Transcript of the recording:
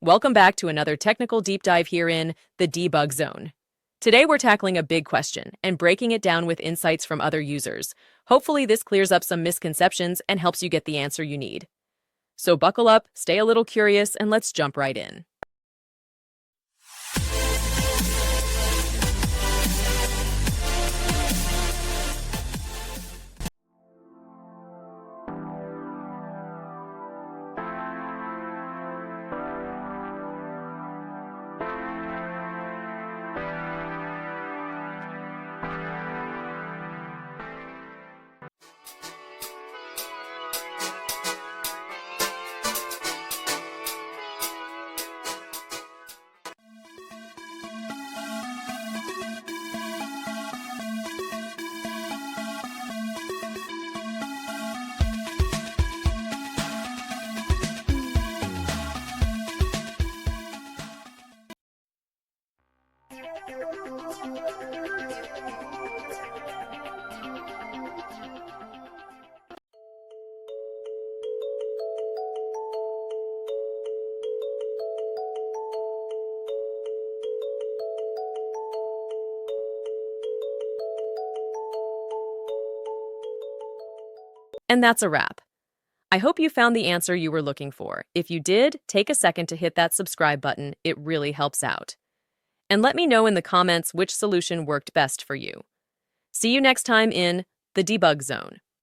Welcome back to another technical deep dive here in the debug zone. Today we're tackling a big question and breaking it down with insights from other users. Hopefully this clears up some misconceptions and helps you get the answer you need. So buckle up, stay a little curious, and let's jump right in. And that's a wrap. I hope you found the answer you were looking for. If you did, take a second to hit that subscribe button. It really helps out. And let me know in the comments which solution worked best for you. See you next time in the debug zone.